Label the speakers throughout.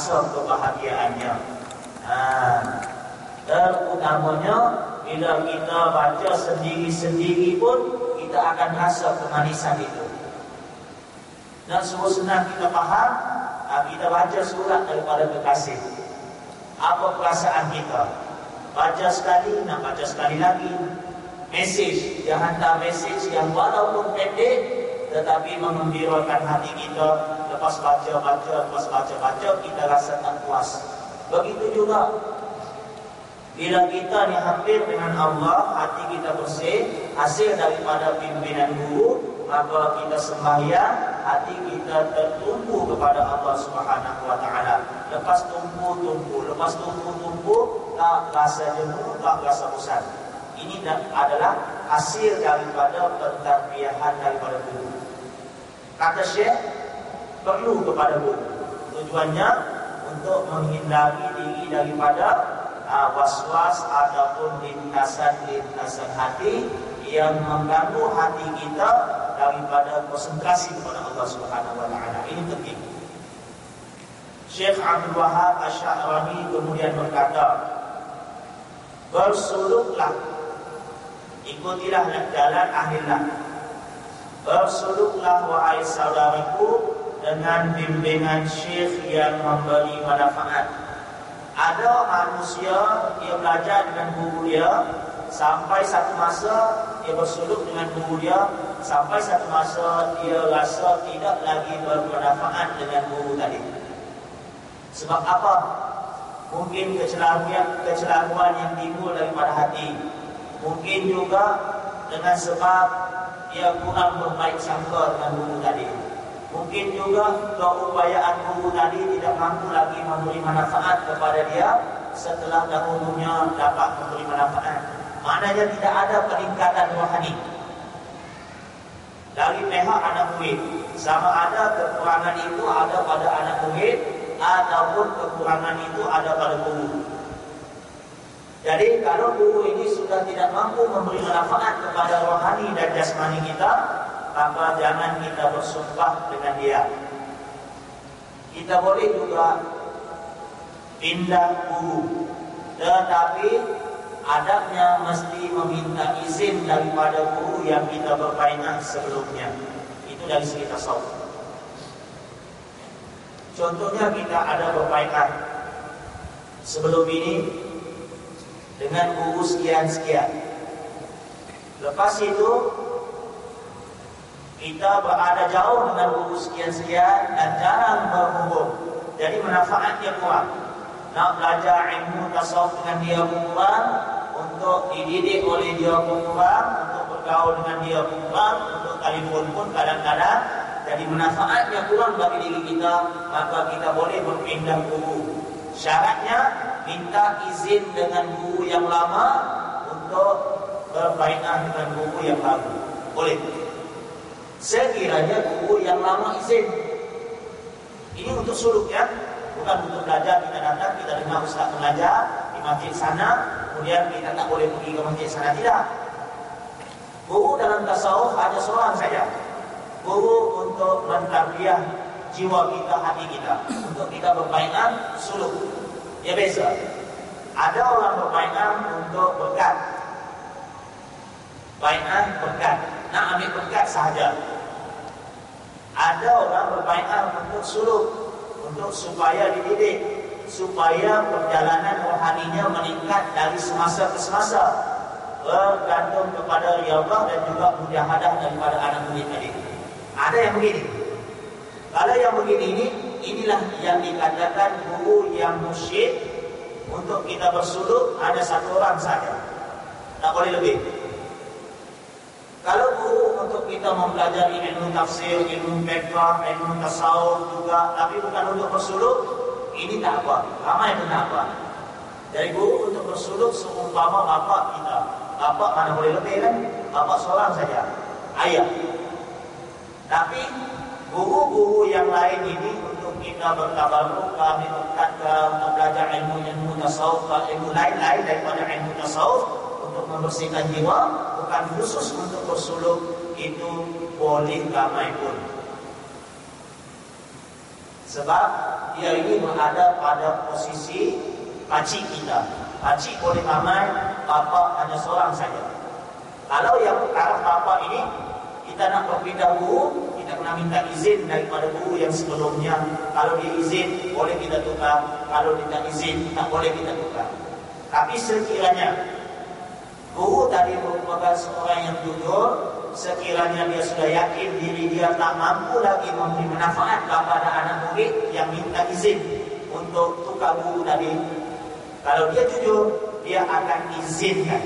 Speaker 1: rasa kebahagiaannya. Terutamanya bila kita baca sendiri-sendiri pun kita akan rasa kemanisan itu. Dan semua senang kita faham, kita baca surat daripada kekasih. Apa perasaan kita? Baca sekali, nak baca sekali lagi. Mesej, dia hantar mesej yang walaupun pendek tetapi menggembirakan hati kita. Lepas baca, kita rasa tak puas. Begitu juga bila kita ni hampir dengan Allah, hati kita bersih, hasil daripada pimpinan guru, maka kita sembahyang, hati kita tertumpu kepada Allah Subhanahu wa taala. Lepas tumpu, tak rasa jenuh, tak rasa bosan. Ini adalah hasil daripada pentarbiyahan daripada guru. Kata Syekh, perlu kepada guru. Tujuannya untuk menghindari diri daripada was-was ataupun lintasan-lintasan hati yang mengganggu hati kita daripada konsentrasi kepada Allah Subhanahu wa taala. Ini penting. Syekh Abdul Wahab Asy-Sya'rani kemudian berkata, bersuluklah, ikutilah jalan ahlillah. Bersuluklah wahai saudaraku dengan bimbingan syekh yang memberi manfaat. Ada manusia dia belajar dengan guru dia, sampai satu masa dia bersuluk dengan guru dia, sampai satu masa dia rasa tidak lagi bermanfaat dengan guru tadi. Sebab apa? Mungkin kecelaruan yang timbul daripada hati. Mungkin juga dengan sebab dia kurang berbaik sangka dengan guru tadi. Mungkin juga keupayaan guru tadi tidak mampu lagi memberi manfaat kepada dia setelah dahulunya dapat memberi manfaat. Maknanya tidak ada peningkatan rohani dari pihak anak murid. Sama ada kekurangan itu ada pada anak murid ataupun kekurangan itu ada pada guru. Jadi kalau guru ini sudah tidak mampu memberi manfaat kepada rohani dan jasmani kita, maka jangan kita bersumpah dengan dia. Kita boleh juga pindah guru, tetapi adabnya mesti meminta izin daripada guru yang kita berbainah sebelumnya. Itu dari segi tasawuf. Contohnya kita ada berbainah sebelum ini dengan guru sekian-sekian. Lepas itu kita berada jauh dengan guru sekian-sekian dan jarang berhubung. Jadi manfaatnya kurang. Nak belajar ilmu tasawuf dengan dia kurang, untuk dididik oleh dia kurang, untuk bergaul dengan dia kurang, untuk telefon pun kadang-kadang. Jadi manfaatnya kurang bagi diri kita, maka kita boleh berpindah guru. Syaratnya minta izin dengan guru yang lama untuk berbainah dengan guru yang baru. Boleh. Sekiranya guru yang lama izin. Ini untuk suluk ya, bukan untuk belajar. Kita datang, kita dengar ustaz mengajar di masjid sana, kemudian kita tak boleh pergi ke masjid sana. Tidak. Guru dalam tasawuf hanya seorang saja. Guru untuk mentarbiyah jiwa kita, hati kita, untuk kita berbainah suluk. Ya biasa. Ada orang berbainah untuk berkat. Bainah berkat. Nak ambil berkat sahaja. Ada orang berbaikat untuk suluk, untuk supaya dididik, supaya perjalanan rohaninya meningkat dari semasa ke semasa, bergantung kepada riyadhah dan juga mujahadah daripada anak murid tadi. Ada yang begini. Kalau yang begini inilah yang dikatakan guru yang musyid. Untuk kita bersuluk ada satu orang saja, tak boleh lebih. Kalau guru untuk kita mempelajari ilmu tafsir, ilmu fiqh, ilmu tasawuf juga, tapi bukan untuk bersuluk, ini tak apa. Ramai pun tak apa. Dari guru untuk bersuluk seumpama bapak kita. Bapak mana boleh lebih kan? Bapak seorang saja, ayah. Tapi guru-guru yang lain ini untuk kita bertabaruk, kami berkata untuk belajar ilmu tasawuf, ilmu lain-lain daripada ilmu tasawuf, untuk membersihkan jiwa, bukan khusus untuk bersuluk, itu boleh ramai pun. Sebab dia ini berada pada posisi pakcik kita. Pakcik boleh ramai, bapa hanya seorang saja. Kalau yang taraf bapa ini kita nak berpindah guru, kita kena minta izin daripada guru yang sebelumnya. Kalau dia izin, boleh kita tukar. Kalau dia tak izin, tak boleh kita tukar. Tapi sekiranya guru tadi merupakan seorang yang jujur, sekiranya dia sudah yakin diri dia tak mampu lagi memberi manfaat kepada anak murid yang minta izin untuk tukar guru tadi, kalau dia jujur, dia akan izinkan.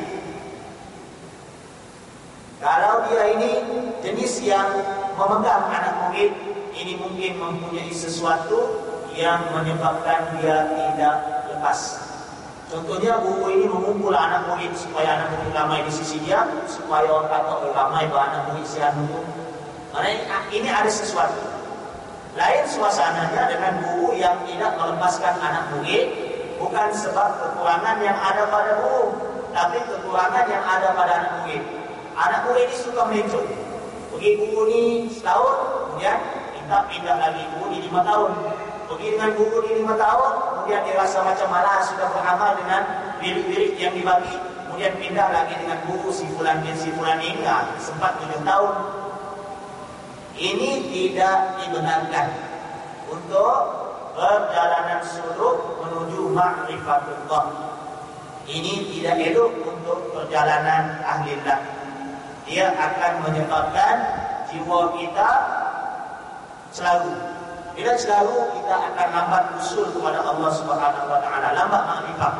Speaker 1: Kalau dia ini jenis yang memegang anak murid, ini mungkin mempunyai sesuatu yang menyebabkan dia tidak lepas. Contohnya guru ini mengumpul anak murid supaya anak murid ramai di sisi dia, supaya orang kata ramai anak murid si anu. Ini ada sesuatu. Lain suasananya dengan guru yang tidak melepaskan anak murid, bukan sebab kekurangan yang ada pada guru, tapi kekurangan yang ada pada anak murid. Anak murid ini suka melencong. Pergi guru ni setahun, kemudian minta pindah lagi guru ni 5 tahun. Pergi dengan guru ni 5 tahun, kemudian dia rasa macam malas sudah beramal dengan bilik-bilik yang dibagi. Kemudian pindah lagi dengan guru si fulan bin si fulan ini, sempat 7 tahun. Ini tidak dibenarkan untuk perjalanan suluk menuju ma'rifatullah. Ini tidak elok untuk perjalanan ahlillah. Dia akan menyebabkan jiwa kita selalu. Bila selalu kita akan lambat usul kepada Allah Subhanahu Wa Taala, lambat makrifat.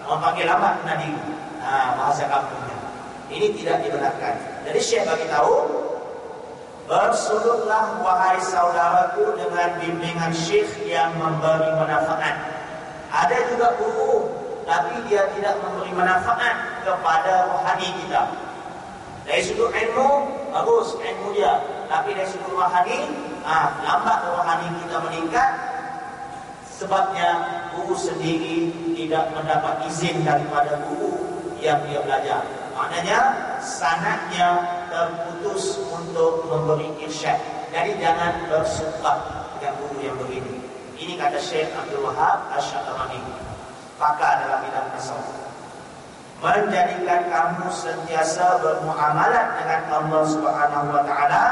Speaker 1: Orang panggil lambat nadi. Bahasa kampungnya. Ini tidak dibenarkan. Jadi Syekh bagi tahu, bersuluklah wahai saudaraku dengan bimbingan Syekh yang memberi manfaat. Ada juga guru, tapi dia tidak memberi manfaat kepada rohani kita. Dari sudut ilmu, bagus ilmu dia. Tapi dari sudut rohani, lambat rohani kita meningkat. Sebabnya guru sendiri tidak mendapat izin daripada guru yang dia belajar. Maknanya sanadnya terputus untuk memberi irsyad. Jadi jangan bersumpah dengan guru yang begini. Ini kata Syekh Abdul Wahab Asy-Syahrani, pakar dalam bidang tasawuf. Menjadikan kamu sentiasa bermuamalat dengan Allah Subhanahu Wa Taala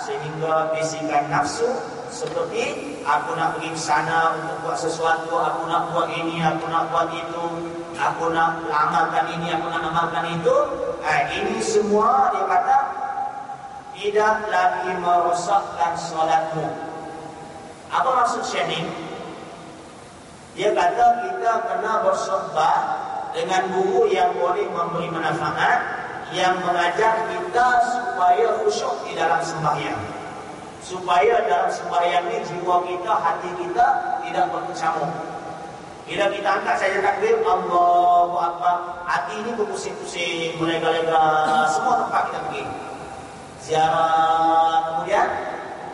Speaker 1: sehingga bisikan nafsu seperti aku nak pergi ke sana untuk buat sesuatu, aku nak buat ini, aku nak buat itu, aku nak amalkan ini, aku nak amalkan itu. Ini semua dia kata tidak lagi merosakkan solatmu. Apa maksud Syekh ni? Dia kata kita kena bersohbah dengan guru yang boleh memberi manfaat, yang mengajar kita supaya khusyuk di dalam sembahyang. Supaya dalam sembahyang ini jiwa kita, hati kita tidak berkecamuk. Bila kita angkat saja takbir, Allahu Akbar, hati ini berpusing-pusing, melega-lega, semua tempat kita pergi. Ziarah, kemudian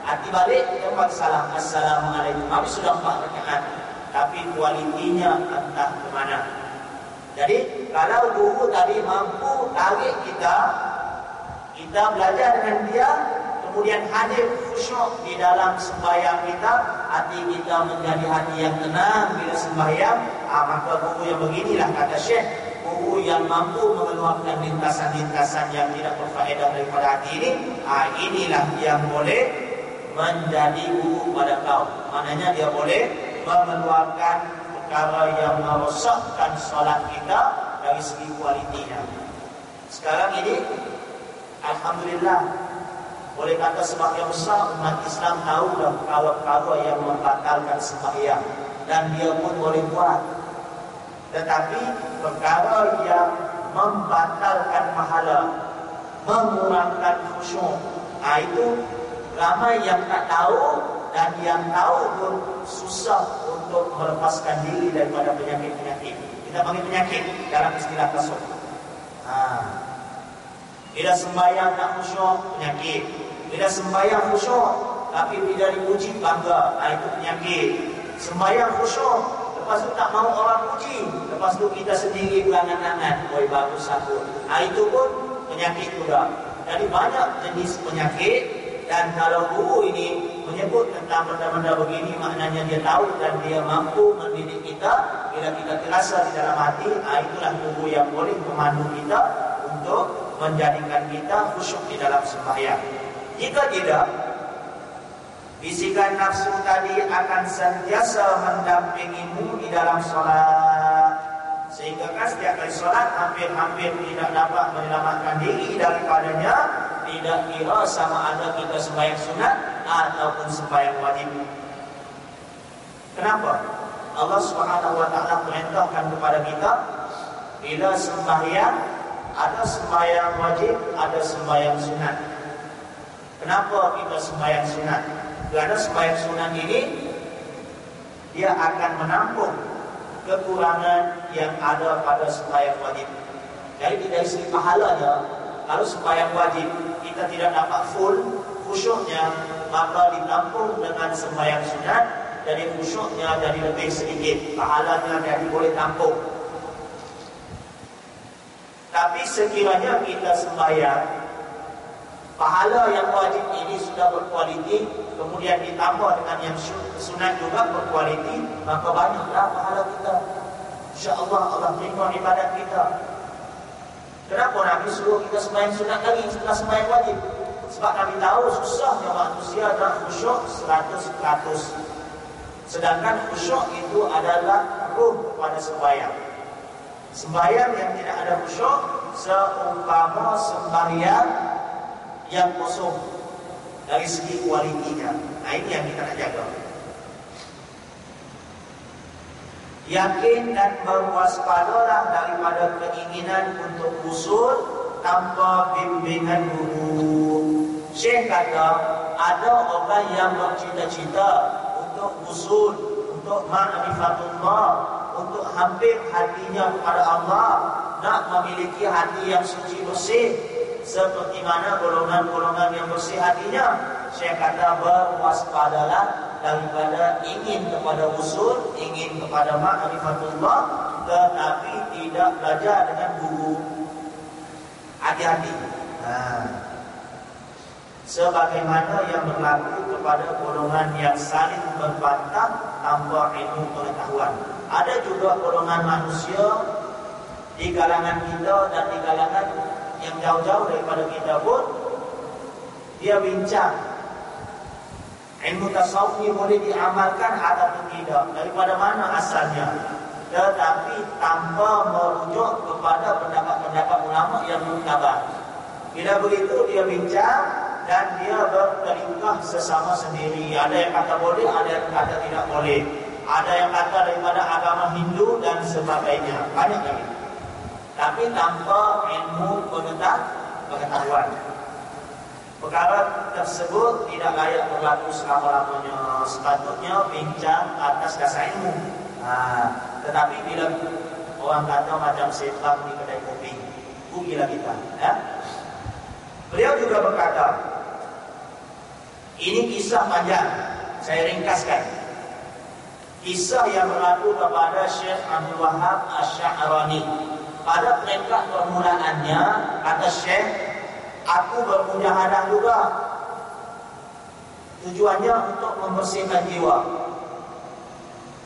Speaker 1: hati balik, kita buat salam, Assalamualaikum. Habis sudah 4 rakaat, tapi kualitinya entah ke mana. Jadi kalau guru tadi mampu tarik kita belajar dengan dia, kemudian hadir khusyuk di dalam sembahyang kita, hati kita menjadi hati yang tenang bila sembahyang, maka guru yang beginilah kata Syekh, guru yang mampu mengeluarkan lintasan-lintasan yang tidak berfaedah daripada hati ini, inilah yang boleh menjadi guru pada kau. Maknanya dia boleh mengeluarkan perkara yang merosakkan solat kita dari segi kualitinya. Sekarang ini alhamdulillah, boleh kata sebagian besar umat Islam tahu dah perkara-perkara yang membatalkan sembahyang, dan dia pun boleh buat. Tetapi perkara yang membatalkan pahala, mengurangkan khusyuk, itu ramai yang tak tahu, dan yang tahu pun susah untuk melepaskan diri daripada penyakit-penyakit. Kita panggil penyakit dalam istilah tasawuf. Bila sembahyang tak khusyuk, penyakit. Bila sembahyang khusyuk tapi tidak dipuji, bangga, itu penyakit. Sembahyang khusyuk, lepas tu tak mahu orang puji, lepas tu kita sendiri berangan-angan, oi bagus aku. Itu pun penyakit juga. Jadi banyak jenis penyakit, dan kalau guru ini menyebut tentang benda-benda begini, maknanya dia tahu dan dia mampu mendidik kita. Bila kita terasa di dalam hati, itulah guru yang boleh memandu kita untuk menjadikan kita khusyuk di dalam sembahyang. Jika tidak, bisikan nafsu tadi akan sentiasa mendampingimu di dalam solat, sehingga kan setiap kali solat hampir-hampir tidak dapat menyelamatkan diri daripadanya. Tidak kira sama ada kita sembahyang sunat ataupun sembahyang wajib. Kenapa? Allah Subhanahu wa taala perintahkan kepada kita, bila sembahyang ada sembahyang wajib, ada sembahyang sunat. Kenapa kita sembahyang sunat? Kerana sembahyang sunat ini dia akan menampung kekurangan yang ada pada sembahyang wajib. Jadi dari segi pahalanya, kalau sembahyang wajib kita tidak dapat full khusyuknya, maka ditampung dengan sembahyang sunat, jadi khusyuknya jadi lebih sedikit, pahalanya jadi boleh tampung. Tapi sekiranya kita sembahyang, pahala yang wajib ini sudah berkualiti, kemudian ditambah dengan yang sunat juga berkualiti, maka banyaklah pahala kita. InsyaAllah Allah terima ibadat kita. Kenapa Nabi suruh kita sembahyang sunat lagi setelah sembahyang wajib? Sebab Nabi tahu susahnya manusia dan khusyuk 100%. Sedangkan khusyuk itu adalah ruh pada sembahyang. Sembahyang yang tidak ada khusyuk seumpama sembahyang yang kosong dari segi kualitinya. Nah, ini yang kita nak jaga. Yakin dan berwaspadalah daripada keinginan untuk usul tanpa bimbingan guru. Syekh kata, ada orang yang bercita-cita untuk usul, untuk ma'rifatullah, untuk hampir hatinya kepada Allah, nak memiliki hati yang suci bersih, seperti mana golongan-golongan yang bersih hatinya. Syekh kata, berwaspadalah daripada ingin kepada usul, ingin kepada ma'rifatullah, tetapi tidak belajar dengan guru. Hati-hati. Sebagaimana yang berlaku kepada golongan yang saling berbantah tanpa ilmu pengetahuan. Ada juga golongan manusia di kalangan kita dan di kalangan yang jauh-jauh daripada kita pun, dia bincang ilmu tasawuf ini boleh diamalkan ataupun tidak, daripada mana asalnya, tetapi tanpa merujuk kepada pendapat-pendapat ulama yang muktabar. Bila begitu dia bincang dan dia berteringkah sesama sendiri. Ada yang kata boleh, ada yang kata tidak boleh, ada yang kata daripada agama Hindu dan sebagainya, banyak lagi. Tapi tanpa ilmu pengetahuan. Perkara tersebut tidak layak berlaku selama-lamanya. Sepatutnya bincang atas dasar ilmu. Tetapi bila orang kata macam sembang di kedai kopi, rugilah kita. Beliau juga berkata, ini kisah panjang, saya ringkaskan. Kisah yang berlaku kepada Syekh Abdul Wahab Asy'arani. Pada peringkat permulaannya, kata Syekh, aku bermujahadah juga. Tujuannya untuk membersihkan jiwa.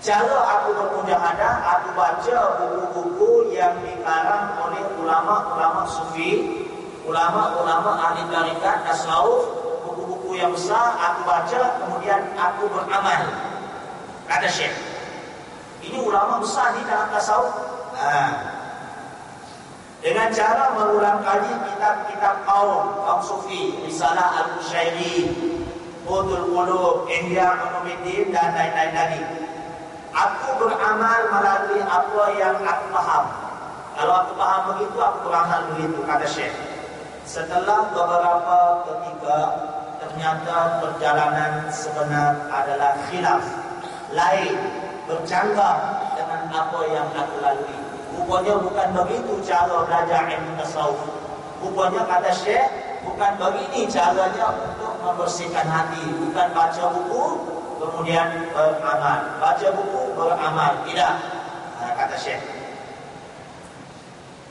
Speaker 1: Cara aku bermujahadah, aku baca buku-buku yang dikarang oleh ulama-ulama sufi, ulama-ulama ahli tarikat tasawuf. Buku-buku yang besar aku baca, kemudian aku beramal. Kata Syekh, ini ulama besar di dalam tasawuf. Dengan cara mengulang kaji kitab-kitab kaum sufi, Risalah Al-Qushairi, Qudul Qulub, Ihya Ulumuddin dan lain-lain lagi. Aku beramal melalui apa yang aku faham. Kalau aku faham begitu, aku beramal begitu, kata Syekh. Setelah beberapa ketika, ternyata perjalanan sebenar adalah khilaf, lain, bercanggah dengan apa yang aku lalui. Rupanya bukan begitu cara belajar ilmu tasawuf. Rupanya kata Syekh, bukan begini caranya untuk membersihkan hati. Bukan baca buku kemudian beramal, baca buku beramal, tidak. Kata Syekh.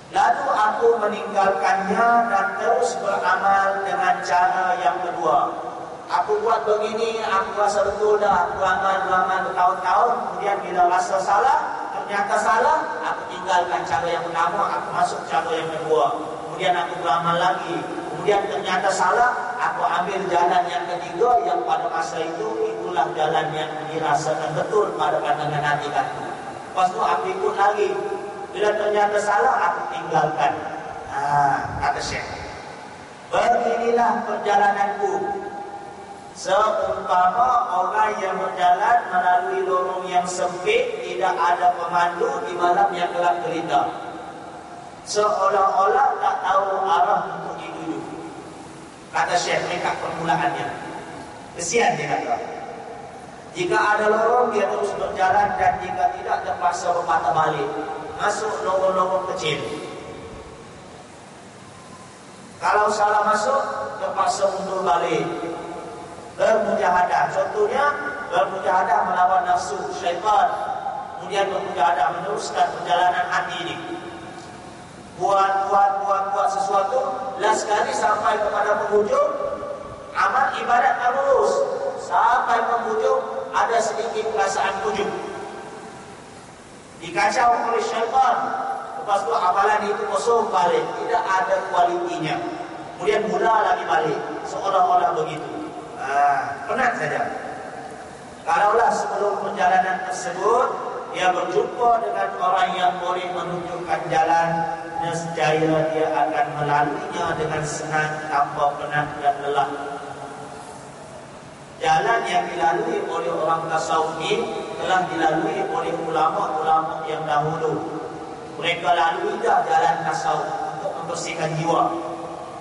Speaker 1: Lalu aku meninggalkannya dan terus beramal dengan cara yang kedua. Aku buat begini, aku rasa betul dah, aku amal bertahun-tahun, kemudian bila rasa salah, ternyata salah, aku tinggalkan cara yang pertama, aku masuk cara yang kedua. Kemudian aku beramal lagi, kemudian ternyata salah, aku ambil jalan yang ketiga, yang pada masa itu itulah jalan yang dirasakan betul pada pandangan hati aku. Lepas itu aku ikut lagi, bila ternyata salah, aku tinggalkan. Kata Syekh, beginilah perjalananku. Seumpama orang yang berjalan melalui lorong yang sempit, tidak ada pemandu di malam yang gelap gelita, seolah-olah tak tahu arah untuk dituju. Kata Syekh, mereka permulaannya kesian dia kata. Jika ada lorong dia terus berjalan, dan jika tidak terpaksa berpatah balik masuk lorong-lorong kecil. Kalau salah masuk terpaksa mundur balik, bermujahadah. Contohnya bermujahadah melawan nafsu syaitan, kemudian bermujahadah meneruskan perjalanan hati ini. Buat sesuatu, last kali sampai kepada penghujung, amal ibadat tak lurus. Sampai penghujung ada sedikit perasaan ujub, dikacau oleh syaitan. Lepas itu amalan itu kosong balik, tidak ada kualitinya. Kemudian mula lagi balik, seolah-olah begitu. Penat saja. Kalaulah sebelum perjalanan tersebut dia berjumpa dengan orang yang boleh menunjukkan jalan, nescaya dia akan melaluinya dengan senang tanpa penat dan lelah. Jalan yang dilalui oleh orang tasawuf ini telah dilalui oleh ulama-ulama yang dahulu. Mereka lalui dah jalan tasawuf untuk membersihkan jiwa.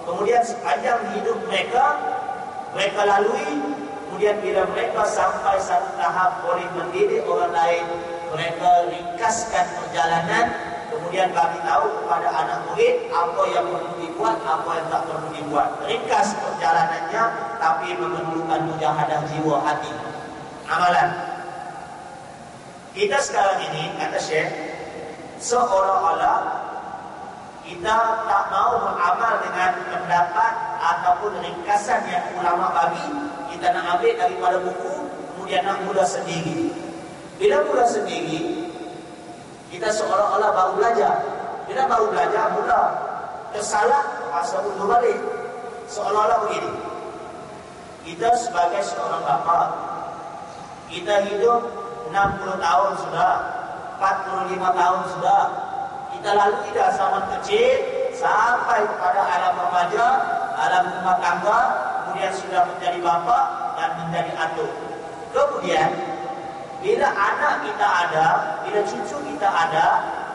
Speaker 1: Kemudian sepanjang hidup mereka lalui. Kemudian bila mereka sampai satu tahap boleh mendidik orang lain, mereka ringkaskan perjalanan, kemudian bagi tahu kepada anak murid apa yang perlu dibuat, apa yang tak perlu dibuat. Ringkas perjalanannya, tapi memerlukan mujahadah jiwa hati, amalan. Kita sekarang ini, kata Syekh, seolah-olah kita tak mau beramal dengan pendapat ataupun ringkasan yang ulama bagi. Kita nak ambil daripada buku, kemudian nak mula sendiri. Bila mula sendiri, kita seolah-olah baru belajar. Bila baru belajar, mula tersalah, terpaksa mundur balik. Seolah-olah begini. Kita sebagai seorang bapa, kita hidup 60 tahun sudah, 45 tahun sudah. Kita lalui dah zaman kecil sampai kepada alam remaja, alam rumah tangga, kemudian sudah menjadi bapa dan menjadi atuk. Kemudian bila anak kita ada, bila cucu kita ada,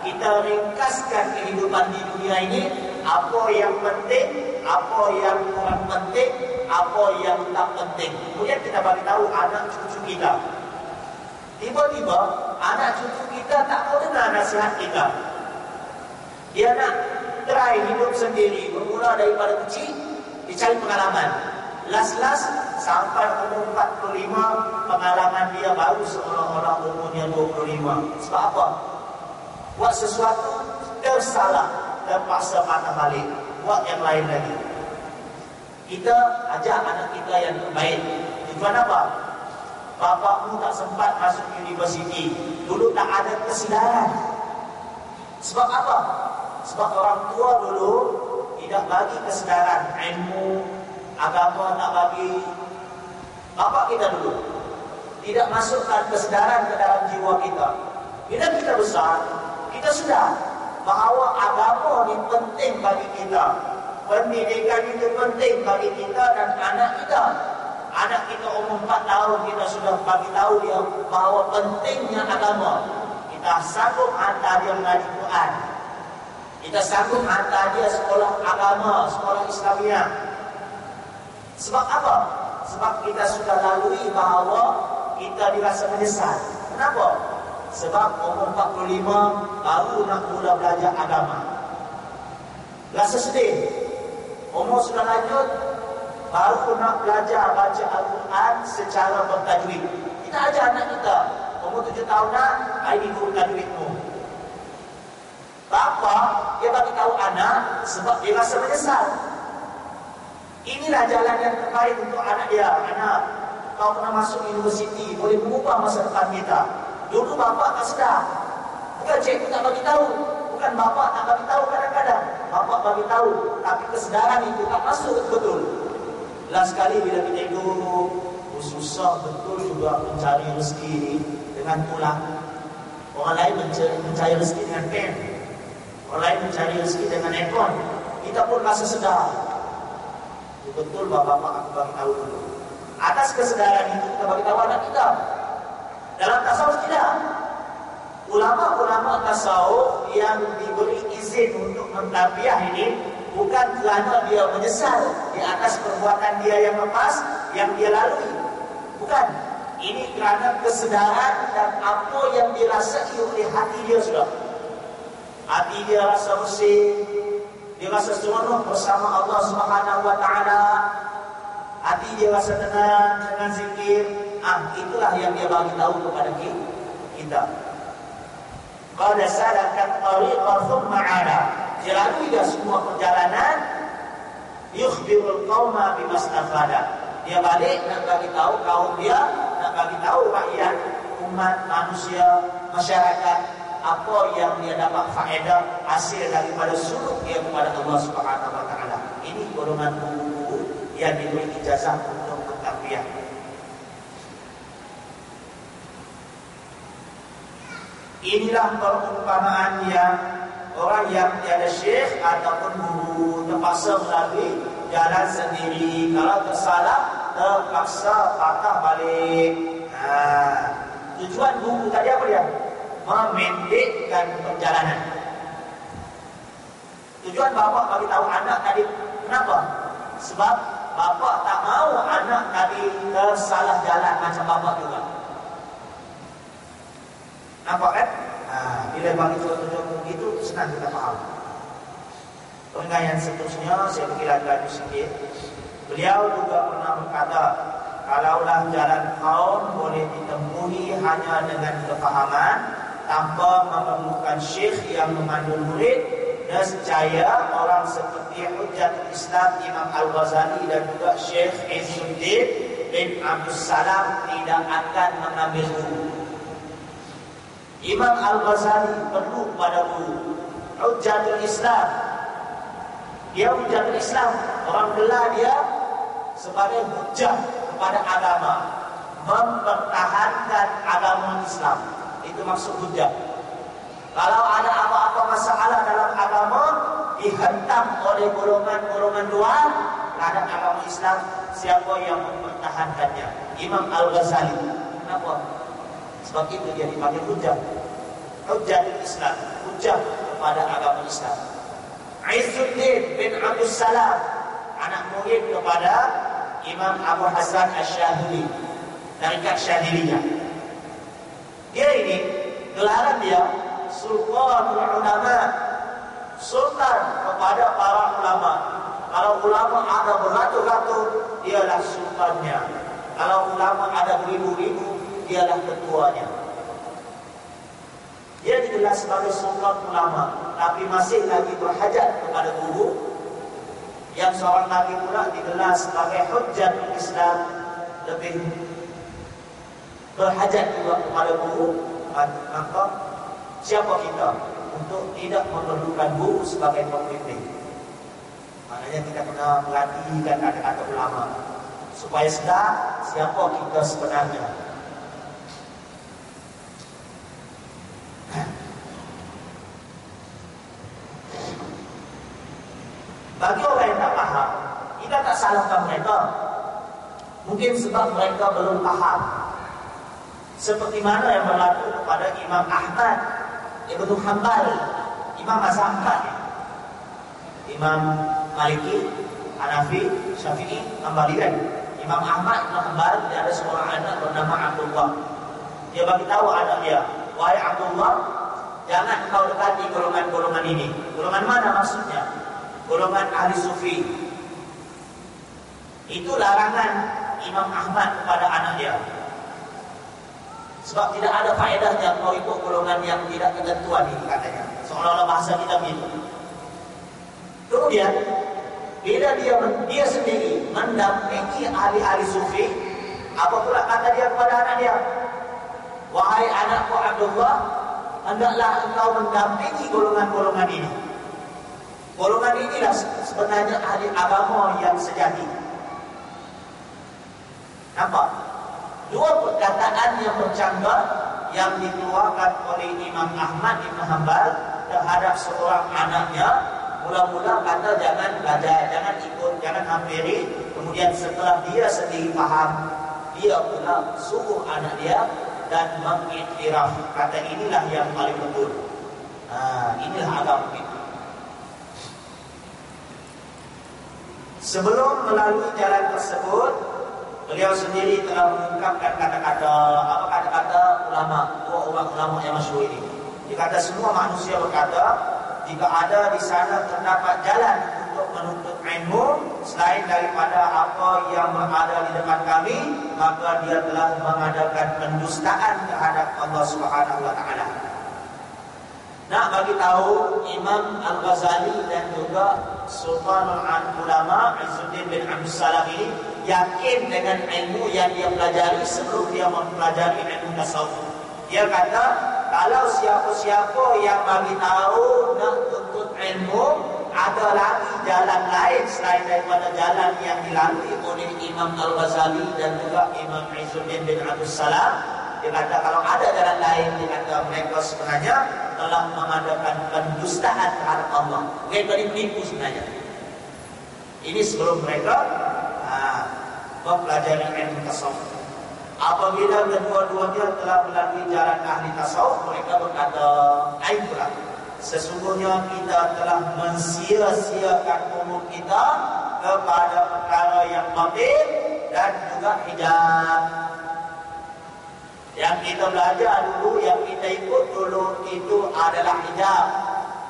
Speaker 1: kita ringkaskan kehidupan di dunia ini, apa yang penting, apa yang kurang penting, apa yang tak penting. Kemudian kita bagi tahu anak cucu kita. Tiba-tiba anak cucu kita tak mau dengar nasihat kita. Dia nak try hidup sendiri, bermula daripada kecil, dicari pengalaman. Las-las sampai umur 45, pengalaman dia baru seolah-olah umurnya 25. Sebab apa? Buat sesuatu tersalah, terpaksa patah balik, buat yang lain lagi. Kita ajak anak kita yang terbaik. Tujuan apa? Bapakmu tak sempat masuk universiti, dulu tak ada kesedaran. Sebab apa? Sebab orang tua dulu tidak bagi kesedaran, ilmu, agama tak bagi. Bapak kita dulu tidak masukkan kesedaran ke dalam jiwa kita. Bila kita besar, kita sudah bahawa agama ini penting bagi kita, pendidikan itu penting bagi kita dan anak kita. Anak kita umur 4 tahun, kita sudah bagi tahu dia bahawa pentingnya agama. Kita sanggup hantar dia mengaji Quran, kita sanggup hantar dia sekolah agama, sekolah Islamiah. Sebab apa? Sebab kita sudah lalui bahawa kita dirasa menyesal. Kenapa? Sebab umur 45 baru nak mula belajar agama, rasa sedih. Umur sudah lanjut, baru nak belajar baca Al-Quran secara bertajwid. Kita ajar anak kita, umur 7 tahun nak, ini guru tajwidmu. Bapa, dia bagi tahu anak sebab dia rasa menyesal. Inilah jalan yang terbaik untuk anak dia. Anak, kau pernah masuk universiti, boleh mengubah masa depan kita. Dulu bapak tak sedar. Bukan cikgu tak bagi tahu. Bukan bapak tak bagi tahu kadang-kadang. Bapak bagi tahu. Tapi kesedaran itu tak masuk betul. Last sekali bila kita hidup, susah betul juga mencari rezeki dengan tulang. Orang lain mencari rezeki dengan pen. Orang lain mencari rezeki dengan aircon. Kita pun rasa sedar. Betul bapak-bapak aku bagi tahu dulu. Atas kesedaran itu kita bagi tahu anak kita. Dalam tasawuf tidak. Ulama-ulama tasawuf yang diberi izin untuk mentarbiyah ini bukan kerana dia menyesal di atas perbuatan dia yang lepas yang dia lalui. Bukan. Ini kerana kesedaran dan apa yang dirasai oleh hati dia sudah. Hati dia rasa bersih, dia rasa seronok bersama Allah Subhanahu wa taala. Hati dia rasa tenang dengan zikir. Itulah yang dia bagi tahu kepada kita. Qad salaka at-tariqa thumma 'ala. Dia lalui dah semua perjalanan. Yukhbirul qauma bimastafada. Dia balik nak bagi tahu kaum dia, nak bagi tahu rakyat, umat, manusia, masyarakat apa yang dia dapat faedah hasil daripada suluk dia kepada Allah Subhanahu wa taala. Ini golongan guru yang diberi ijazah untuk mentarbiyah. Inilah perumpamaan yang orang yang tiada syekh ataupun guru terpaksa melalui jalan sendiri. Kalau tersalah, terpaksa patah balik. Tujuan guru tadi apa dia? Memendekkan perjalanan. Tujuan bapak bagi tahu anak tadi kenapa? Sebab bapak tak mau anak tadi tersalah jalan macam bapak juga. Nampak kan? Bila bagi tujuan begitu senang kita faham. Pengayaan seterusnya saya pergi lagi sikit. Beliau juga pernah berkata, kalaulah jalan kaum boleh ditempuhi hanya dengan kefahaman tanpa memerlukan syekh yang memandu murid, nescaya orang seperti Hujjatul Islam Imam Al-Ghazali dan juga Syekh Izzuddin bin Abdus Salam tidak akan mengambil guru. Imam Al-Ghazali perlu pada guru. Hujjatul Islam, dia Hujjatul Islam, orang gelar dia sebagai hujjah kepada agama, mempertahankan agama Islam. Itu maksud hujjah. Kalau ada apa-apa masalah dalam agama dihentam oleh golongan-golongan luar terhadap agama Islam, siapa yang mempertahankannya? Imam Al-Ghazali. Kenapa? Sebab itu dia dipanggil hujjah. Hujjatul Islam, hujjah kepada agama Islam. Izzuddin bin Abdus Salam, anak murid kepada Imam Abu Hasan Asy-Syadzili, tarikat Syadziliyah. Dia ini gelaran dia Sultanul Ulama, sultan kepada para ulama. Kalau ulama ada beratus-ratus, dialah sultannya. Kalau ulama ada beribu-ribu, dialah ketuanya. Dia digelar sebagai sultan ulama, tapi masih lagi berhajat kepada guru. Yang seorang lagi pula digelar sebagai Hujjatul Islam, lebih berhajat juga kepada guru. Maka siapa kita untuk tidak memerlukan guru sebagai pemimpin? Maknanya kita kena perhatikan kata-kata ulama supaya sedar siapa kita sebenarnya. Bagi orang yang tak faham, kita tak salahkan mereka. Mungkin sebab mereka belum faham. Seperti mana yang berlaku kepada Imam Ahmad Ibn Hanbal, Imam mazhab 4. Imam Maliki, Hanafi, Syafi'i, Hanbali kan. Imam Ahmad Ibn Hanbal, dia ada seorang anak bernama Abdullah. Dia bagi tahu anak dia, wahai Abdullah, jangan kau dekati golongan-golongan ini. Golongan mana maksudnya? Golongan ahli sufi. Itu larangan Imam Ahmad kepada anak dia. Sebab tidak ada faedahnya kau ikut golongan yang tidak ketentuan ini katanya. Seolah-olah bahasa kita begitu. Kemudian Bila dia sendiri mendampingi ahli-ahli sufi, apa pula kata dia kepada anak dia? Wahai anakku Abdullah, hendaklah engkau mendampingi golongan-golongan ini. Golongan inilah sebenarnya ahli agama yang sejati. Nampak? Dua perkataan yang bercanggah yang dikeluarkan oleh Imam Ahmad Ibn Hanbal terhadap seorang anaknya. Mula-mula kata jangan belajar, jangan ikut, jangan hampiri. Kemudian setelah dia sendiri faham, dia pula suruh anak dia dan mengiktiraf. Kata inilah yang paling betul. Inilah agama kita. Sebelum melalui jalan tersebut, beliau sendiri telah mengungkapkan kata-kata ulama, dua orang ulama yang masyhur ini. Dia kata semua manusia berkata, jika ada di sana terdapat jalan untuk menuntut ilmu selain daripada apa yang berada di depan kami, maka dia telah mengadakan pendustaan terhadap Allah Subhanahu wa taala. Nak bagi tahu Imam Al-Ghazali dan juga Sultanul Ulama Izzuddin bin Abdul Salam ini yakin dengan ilmu yang dia pelajari sebelum dia mempelajari ilmu tasawuf. Dia kata, kalau siapa-siapa yang bagi tahu nak tuntut ilmu, ada lagi jalan lain selain daripada jalan yang dilalui oleh Imam Al-Ghazali dan juga Imam Izzuddin bin Abdul Salam. Dia kata kalau ada jalan lain, dia kata mereka sebenarnya telah mengadakan pendustaan terhadap Allah. Mereka ditipu sebenarnya. Ini sebelum mereka mempelajari ilmu tasawuf. Apabila kedua-duanya telah melalui jalan ahli tasawuf, mereka berkata, lain pula. Sesungguhnya kita telah mensia-siakan umur kita kepada perkara yang batin dan juga hijab. Yang kita belajar dulu, yang kita ikut dulu itu adalah hijab.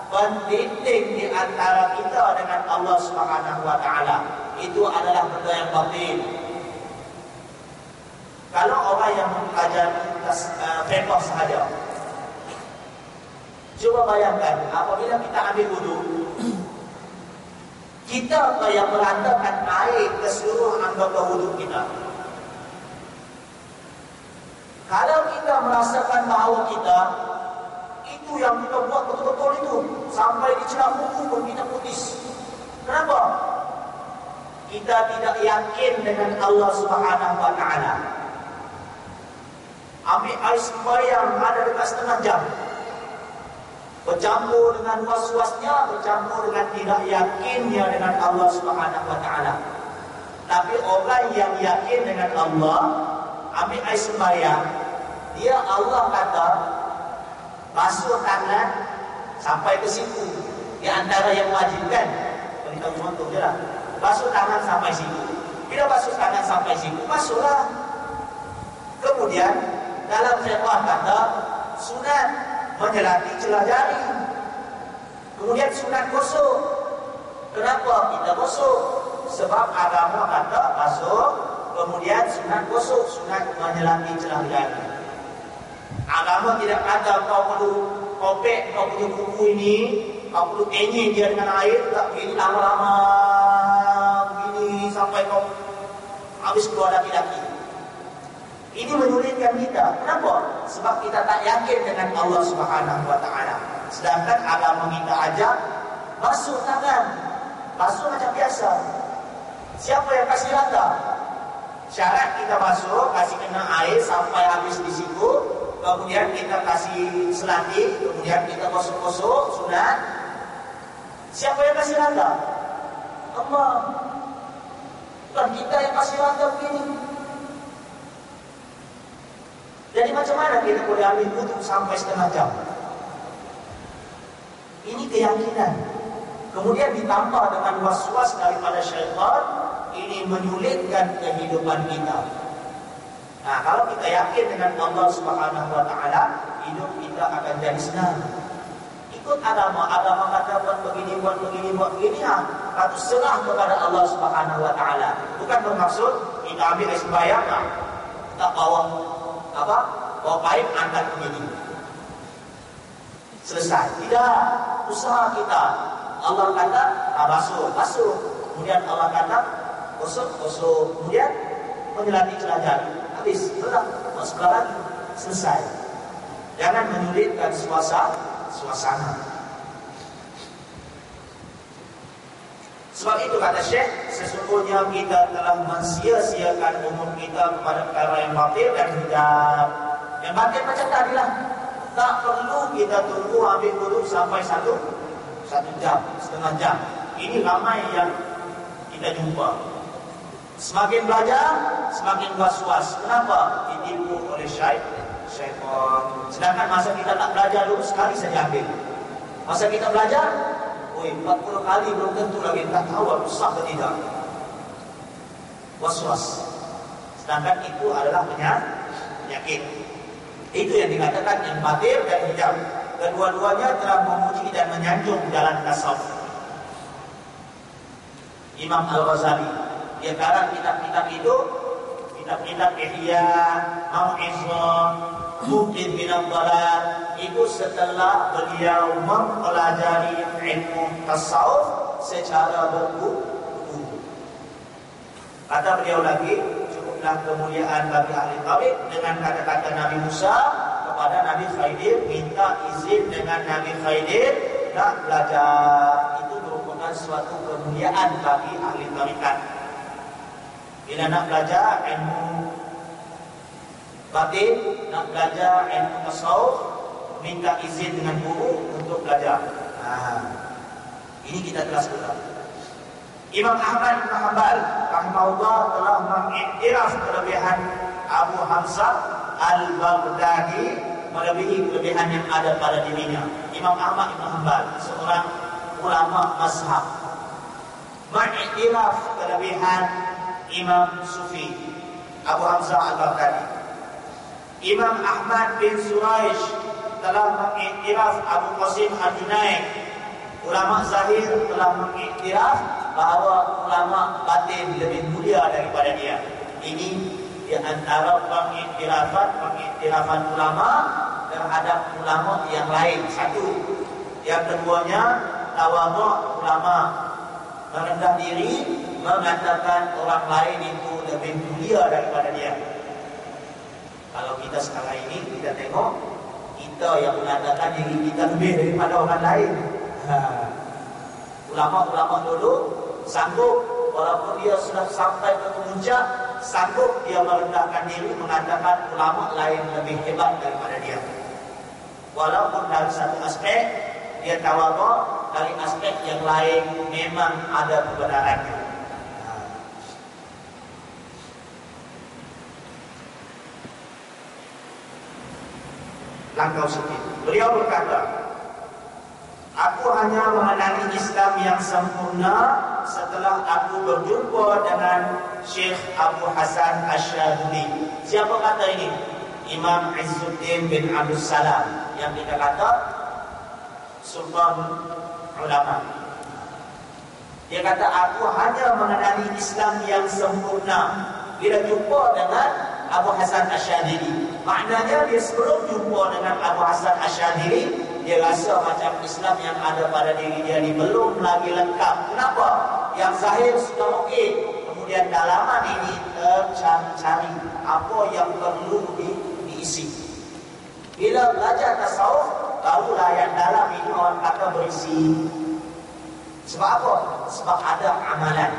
Speaker 1: Pendinding di antara kita dengan Allah Subhanahu wa taala. Itu adalah benda yang batin. Kalau orang yang mempelajari fiqh sahaja, coba bayangkan apabila kita ambil wudu, kita yang merandakan air ke seluruh anggota wudu kita. Kalau kita merasakan bahawa kita itu yang kita buat betul-betul itu sampai di celah kuku pun kita putus. Kenapa? Kita tidak yakin dengan Allah Subhanahu wa taala. Ambil air sembahyang ada dekat setengah jam, bercampur dengan was-wasnya, bercampur dengan tidak yakinnya dengan Allah Subhanahu wa taala. Tapi orang yang yakin dengan Allah, ambil air sembahyang, dia Allah kata basuh tangan sampai ke siku. Di antara yang wajib kan, kita contoh je lah, basuh tangan sampai siku. Bila basuh tangan sampai siku, basuhlah. Kemudian dalam fiqh kata sunat menyelati celah jari. Kemudian sunat gosok. Kenapa kita gosok? Sebab agama kata basuh, kemudian sunat gosok, sunat menyelati celah jari. Agama tidak kata kau perlu kopek kau punya kuku ini, kau perlu kenyek dia dengan air, tak begini lama-lama begini sampai kau habis keluar laki-laki. Ini menyulitkan kita. Kenapa? Sebab kita tak yakin dengan Allah Subhanahu wa taala. Sedangkan agama kita ajak basuh tangan. Basuh macam biasa. Siapa yang kasih rata? Syarat kita basuh, kasih kena air sampai habis di siku. Kemudian kita kasih selati, kemudian kita gosok-gosok, sunat. Siapa yang kasih rata? Allah. Bukan kita yang kasih rata begini. Jadi macam mana kita boleh ambil wudu sampai setengah jam? Ini keyakinan. Kemudian ditambah dengan was-was daripada syaitan, ini menyulitkan kehidupan kita. Nah, kalau kita yakin dengan Allah Subhanahu wa taala, hidup kita akan jadi senang. Ikut agama kata buat begini, patut serah kepada Allah Subhanahu wa taala. Bukan bermaksud kita ambil sembahyang, kita bawa bawa paip angkat begini selesai. Tidak, usaha kita. Allah kata basuh. kemudian Allah kata kosong, kemudian menyelati celah jari, habis, belah, mau sebelah lagi, selesai. Jangan menyulitkan suasana. Sebab itu kata Syekh, sesungguhnya kita telah mensia-siakan umur kita kepada perkara yang batil dan hijab. Yang batil macam tadilah, tak perlu kita tunggu ambil wudu sampai satu jam, setengah jam. Ini ramai yang kita jumpa. Semakin belajar, semakin was-was. Kenapa? Ditipu oleh syaitan. Sedangkan masa kita tak belajar dulu, sekali saja ambil. Masa kita belajar, 40 kali belum tentu lagi tak tahu aku sah atau tidak. Was-was. Sedangkan itu adalah penyakit. Itu yang dikatakan yang batil dan hijab. Kedua-duanya telah memuji dan menyanjung jalan tasawuf. Imam Al-Ghazali, dia karang kitab-kitab itu, kitab-kitab Ihya, Mau'izah, Muqid bin Abdallah, itu setelah beliau mempelajari ilmu tasawuf secara berbuku. Kata beliau lagi, cukuplah kemuliaan bagi ahli tauhid dengan kata-kata Nabi Musa kepada Nabi Khidir, minta izin dengan Nabi Khidir nak belajar. Itu merupakan suatu kemuliaan bagi ahli tarikat. Bila nak belajar ilmu batin, nak belajar ilmu tasawuf, minta izin dengan guru untuk belajar. Ini kita telah sebutkan. Imam Ahmad bin Hanbal rahimahullah telah mengiktiraf kelebihan Abu Hamzah Al-Baghdadi, melebihi kelebihan yang ada pada dirinya. Imam Ahmad bin Hanbal, seorang ulama mazhab, mengiktiraf kelebihan Imam Sufi Abu Hamzah Al-Baghdadi. Imam Ahmad bin Suraish telah mengiktiraf Abu Qasim Al-Junaid. Ulama zahir telah mengiktiraf bahawa ulama batin lebih mulia daripada dia. Ini di antara pengiktirafan ulama terhadap ulama yang lain. Satu. Yang keduanya, tawadhu ulama, merendah diri, mengatakan orang lain itu lebih mulia daripada dia. Kalau kita sekarang ini, kita tengok, kita yang mengatakan diri kita lebih daripada orang lain. Ulama-ulama dulu sanggup, walaupun dia sudah sampai ke puncak, sanggup dia merendahkan diri, mengatakan ulama lain lebih hebat daripada dia. Walaupun dari satu aspek dia tawadhu, dari aspek yang lain memang ada kebenarannya. Langkau sedikit. Beliau berkata, aku hanya mengenali Islam yang sempurna setelah aku berjumpa dengan Syekh Abu Hasan Asyadili. Siapa kata ini? Imam Izzuddin bin Abdul Salam, yang kita kata Sultan Ulama. Dia kata, aku hanya mengenali Islam yang sempurna bila jumpa dengan Abu Hasan Asyadili. Maknanya dia sebelum jumpa dengan Abu Hasan Asyadili, dia rasa macam Islam yang ada pada diri dia ni belum lagi lengkap. Kenapa? Yang zahir sudah okey, kemudian dalaman ini tercari apa yang perlu diisi. Bila belajar tasawuf, barulah yang dalam ini orang kata berisi. Sebab apa? Sebab ada amalan.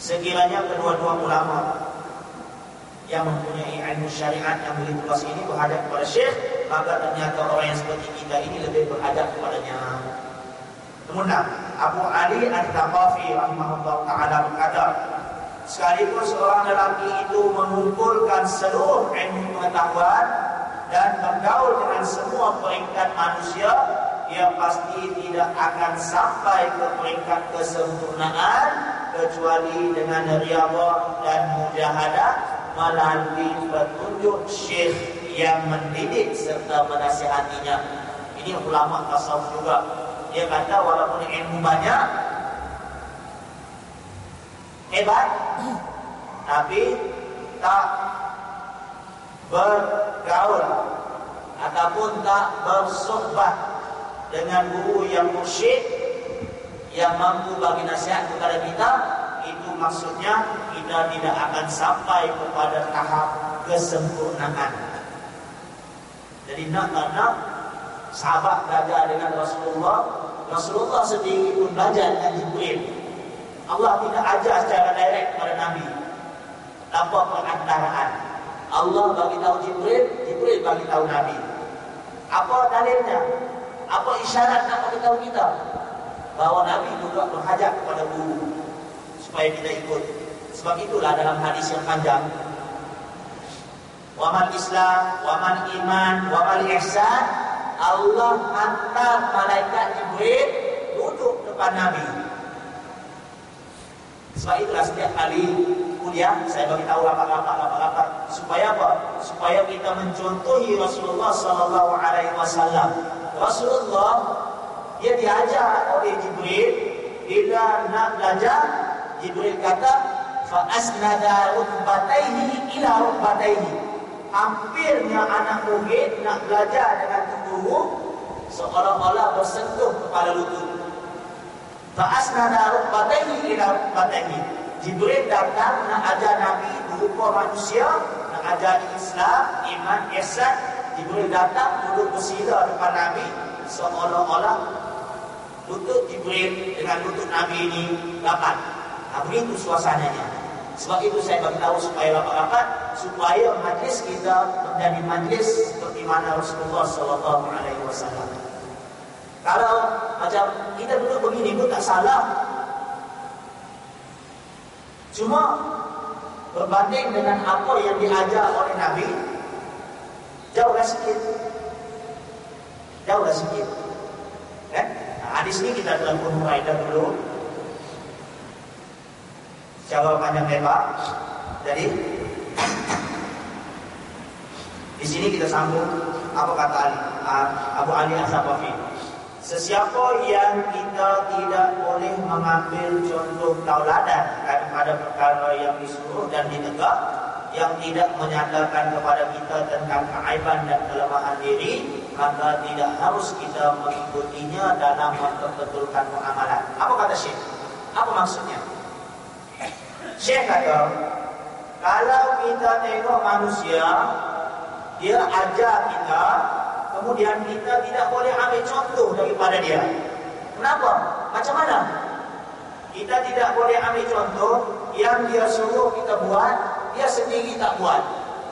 Speaker 1: Sekiranya kedua-dua ulama yang mempunyai ilmu syariat yang begitu luas ini berhadap kepada Syekh, maka ternyata orang yang seperti kita ini lebih berhadap kepadanya. Kemudian Abu Ali Al-Thaqafi rahimahullah ta'ala berkata, sekalipun seorang lelaki itu mengumpulkan seluruh ilmu pengetahuan dan bergaul dengan semua peringkat manusia, dia pasti tidak akan sampai ke peringkat kesempurnaan kecuali dengan riyadhah dan mujahadah melalui petunjuk Syekh yang mendidik serta menasihatinya. Ini ulama tasawuf juga. Dia kata walaupun ilmu banyak, hebat, tapi tak bergaul ataupun tak bersohbah dengan guru yang mursyid, yang mampu bagi nasihat kepada kita, itu maksudnya kita tidak akan sampai kepada tahap kesempurnaan. Jadi nak sahabat belajar dengan Rasulullah sendiri pun belajar dengan Jibril. Allah tidak ajar secara direct kepada Nabi tanpa perantaraan. Allah bagi tahu Jibril, Jibril bagi tahu Nabi. Apa dalilnya? Apa isyarat nak bagi tahu kita? Bahawa Nabi juga berhajat kepada guru supaya kita ikut. Sebab itulah dalam hadis yang panjang, wa mal Islam, wa mal iman, wa mal ihsan, Allah hantar malaikat Jibril duduk depan Nabi. Sebab itulah setiap kali kuliah saya bagi tahu rapat. Supaya apa? Supaya kita mencontohi Rasulullah sallallahu alaihi wasallam. Rasulullah dia diajar oleh Jibril, bila nak belajar Jibril kata fa asnada rukbataihi ila rukbataihi. Hampirnya anak murid nak belajar dengan guru seolah-olah bersentuh kepala lutut. Fa asnada rukbataihi ila rukbataihi. Jibril datang nak ajar Nabi berupa manusia, nak ajar Islam, iman, ihsan. Jibril datang duduk bersila depan Nabi seolah-olah lutut Jibril dengan lutut Nabi ini rapat. Begitu suasananya. Sebab itu saya beritahu supaya rapat-rapat, supaya majlis kita menjadi majlis seperti mana Rasulullah sallallahu alaihi wasallam. Kalau macam kita duduk begini pun tak salah. Cuma berbanding dengan apa yang diajar oleh Nabi, jauhlah sikit. Hadis ini kita telah pun mengaidah dulu secara panjang lebar. Jadi di sini kita sambung apa kata Abu Ali As-Saqafi. Sesiapa yang kita tidak boleh mengambil contoh tauladan daripada perkara yang disuruh dan ditegak, yang tidak menyadarkan kepada kita tentang keaiban dan kelemahan diri, maka tidak harus kita mengikutinya dalam memperbetulkan muamalah. Apa kata Syekh? Apa maksudnya? Syekh kata, kalau kita tengok manusia, dia ajar kita, kemudian kita tidak boleh ambil contoh daripada dia. Kenapa? Macam mana? Kita tidak boleh ambil contoh yang dia suruh kita buat, dia sendiri tak buat.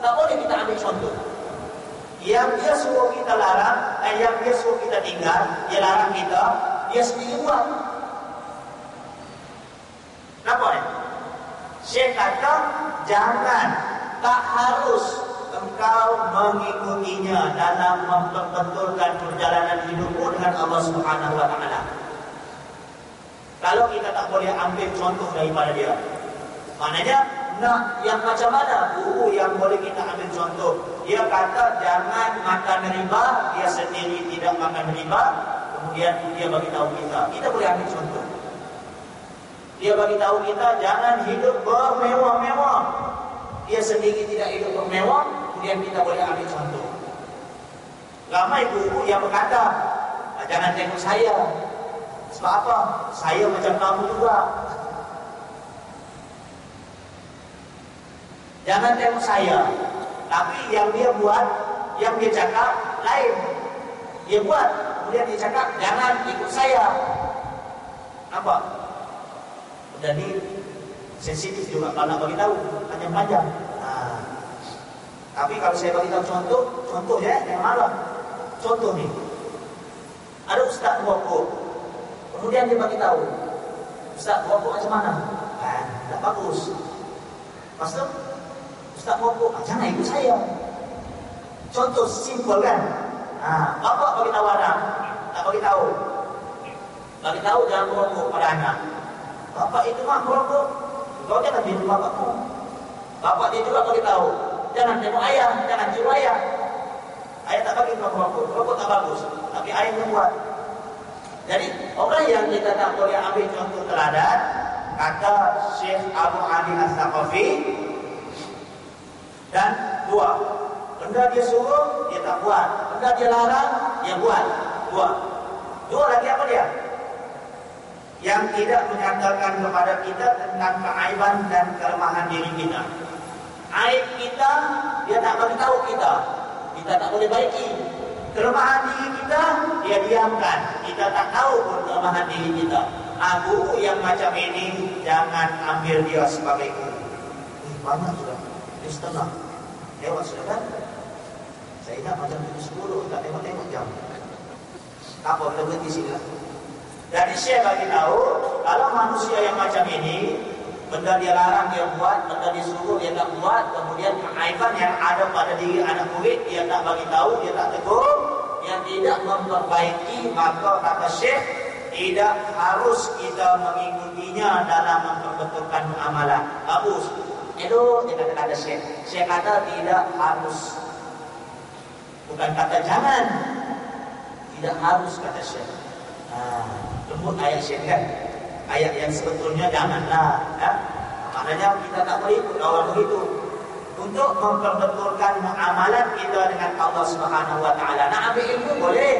Speaker 1: Tak boleh kita ambil contoh. Yang dia suruh kita larang, yang dia suruh kita tinggal, dia larang kita, dia sendiri buat. Kenapa ni? Syekh kata, jangan, tak harus engkau mengikutinya dalam memperbetulkan perjalanan hidupmu dengan Allah Subhanahu wa taala. Kalau kita tak boleh ambil contoh daripada dia, maknanya nak yang macam mana guru yang boleh kita ambil contoh? Dia kata jangan makan riba, dia sendiri tidak makan riba, kemudian dia bagi tahu kita boleh ambil contoh. Dia bagi tahu kita jangan hidup bermewah-mewah, dia sendiri tidak hidup bermewah, kemudian kita boleh ambil contoh. Ramai guru yang berkata, jangan tengok saya. Sebab apa? Saya macam kamu juga. Jangan tengok saya. Tapi yang dia buat, yang dia cakap lain. Dia buat, kemudian dia cakap jangan ikut saya. Nampak? Jadi sensitif juga kalau nak bagi tahu panjang-panjang. Tapi kalau saya bagi tahu contoh ya, jangan marah. Contoh ni, ada ustaz merokok, kemudian dia bagi tahu, ustaz merokok macam mana? Tak bagus. Lepas tu, ustaz merokok, jangan ikut saya. Contoh simple kan? Bapak bagi tahu anak, tak bagi tahu. Bagi tahu jangan merokok pada anak. Bapak itu mah merokok, kau jangan tiru bapakmu. Bapak dia juga bagi tahu, jangan tengok ayah, jangan tiru ayah. Ayah tak bagi merokok, merokok tak bagus, tapi ayah yang buat. Jadi orang yang kita tak boleh ambil contoh teladan, kata Syekh Abu Ali As-Saqafi, dan dua, benda dia suruh dia tak buat, benda dia larang dia buat. Dua lagi apa dia? yang tidak menyatakan kepada kita tentang keaiban dan kelemahan diri kita. Aib kita, dia tak bagi tahu kita tak boleh baiki. Kelemahan diri kita, dia diamkan, kita tak tahu pun kelemahan diri kita. Guru yang macam ini jangan ambil dia sebagai guru. Banyak sudah, dia setengah lewat sudah kan. Saya ingat macam 7:10, tak tengok-tengok jam. Apa kita berhenti sini lah. Jadi saya bagi tahu, kalau manusia yang macam ini, benda dia larang dia buat, benda dia suruh dia tak buat, kemudian keaiban yang ada pada diri anak murid dia tak bagi tahu, dia tak tegur, dia tidak memperbaiki, maka kata Syekh, tidak harus kita mengikutinya dalam memperbetulkan amalan. Bagus. Itu dia kata Syekh. Syekh kata tidak harus. Bukan kata jangan. Tidak harus kata Syekh. Lembut ayat Syekh kan. Ayat yang sebetulnya janganlah. Ya? Maknanya kita tak boleh ikut orang begitu. Untuk memperbetulkan amalan kita dengan Allah Subhanahu Wa Taala. Nak ambil ilmu boleh.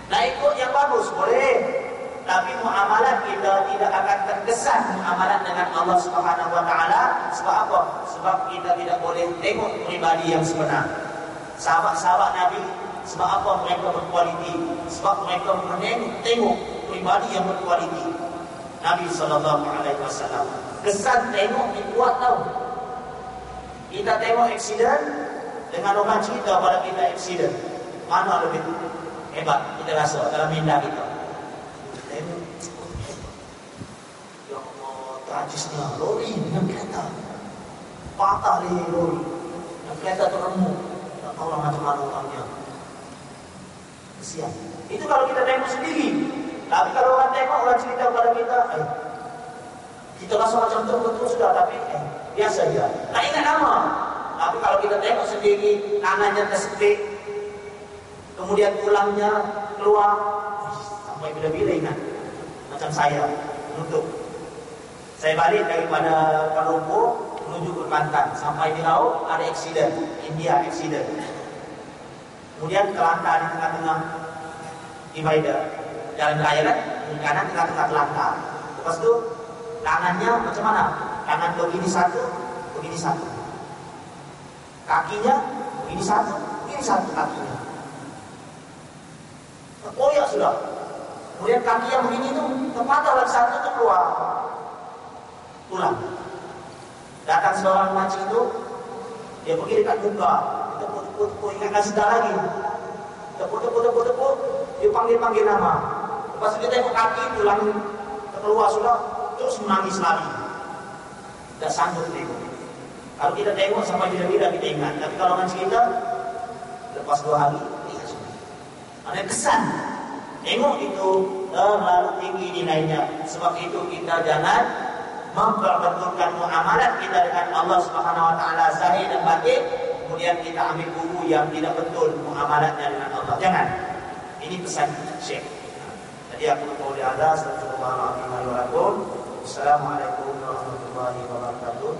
Speaker 1: Nak ikut yang bagus boleh. Tapi muamalah kita tidak akan terkesan muamalah dengan Allah Subhanahu Wa Taala. Sebab apa? Sebab kita tidak boleh tengok pribadi yang sebenar. Sahabat-sahabat Nabi, sebab apa mereka berkualiti? Sebab mereka tengok pribadi yang berkualiti. Nabi SAW kesan tengok ni kuat tau. Kita tengok aksiden dengan orang cerita pada kita aksiden, mana lebih hebat kita rasa dalam minda kita. Tengok, ya Allah, tragisnya lori dengan kereta patah di lori dan kereta teremuk, tak tahu lah macam mana orangnya. Kesian. Itu kalau kita tengok sendiri. Tapi kalau orang tengok, orang cerita kepada kita, kita rasa macam betul sudah, tapi biasa dia. Tak ingat nama. Tapi kalau kita tengok sendiri, tangannya tersepit, kemudian tulangnya keluar, sampai bila-bila ingat. Macam saya, menutup. Saya balik daripada Kuala Lumpur menuju ke Kelantan. Sampai di laut, ada aksiden. India aksiden. Kemudian terlantar di tengah-tengah divider. Jalan raya kan, di kanan tengah-tengah terlantar. Lepas tu, tangannya macam mana? Tangan begini satu. Kakinya begini satu kakinya. Terkoyak sudah. Kemudian kaki yang begini tu terpatah lagi satu tu keluar tulang. Datang seorang makcik itu, dia pergi dekat muka, tepuk-tepuk, ingatkan sedar lagi. Tepuk, dia panggil nama. Lepas itu dia tengok kaki tulang terkeluar sudah, terus menangis lagi. Tak sanggup tengok. Kalau kita tengok sampai bila-bila kita ingat. Tapi kalau macam kita, lepas 2 hari, ingat semua. Ada kesan. Tengok itu terlalu tinggi nilainya. Sebab itu kita jangan memperbetulkan muamalat kita dengan Allah Subhanahu Wa Taala zahir dan batin. Kemudian kita ambil guru yang tidak betul muamalatnya dengan Allah. Jangan. Ini pesan Syekh. Jadi aku boleh ada. Assalamualaikum warahmatullahi wabarakatuh.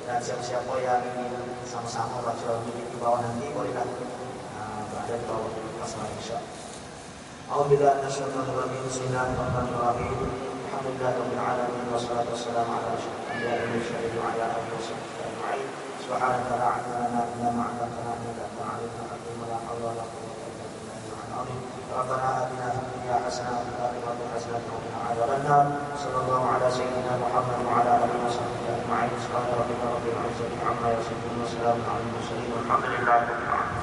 Speaker 1: Dan siapa-siapa yang ingin sama-sama baca di bawah nanti bolehlah berada di bawah masalah insya-Allah. A'udzubillahi minasyaitonir rajim. Bismillahirrahmanirrahim. Alhamdulillahirabbil alamin wassalatu wassalamu ala asyrofil anbiya'i wal mursalin wa ala alihi washabbihi ajma'in. Subhanaka la ilma lana illa ma 'allamtana innaka antal alimul hakim. La haula wa la quwwata illa billahil azim. Rabbana atina fid dunya hasanah wa fil akhirati hasanah wa qina adzaban nar. Sallallahu ala sayyidina Muhammad wa ala alihi washabbihi ajma'in. Subhana rabbika rabbil izzati amma yasifun wa salamun alal mursalin walhamdulillahi rabbil alamin.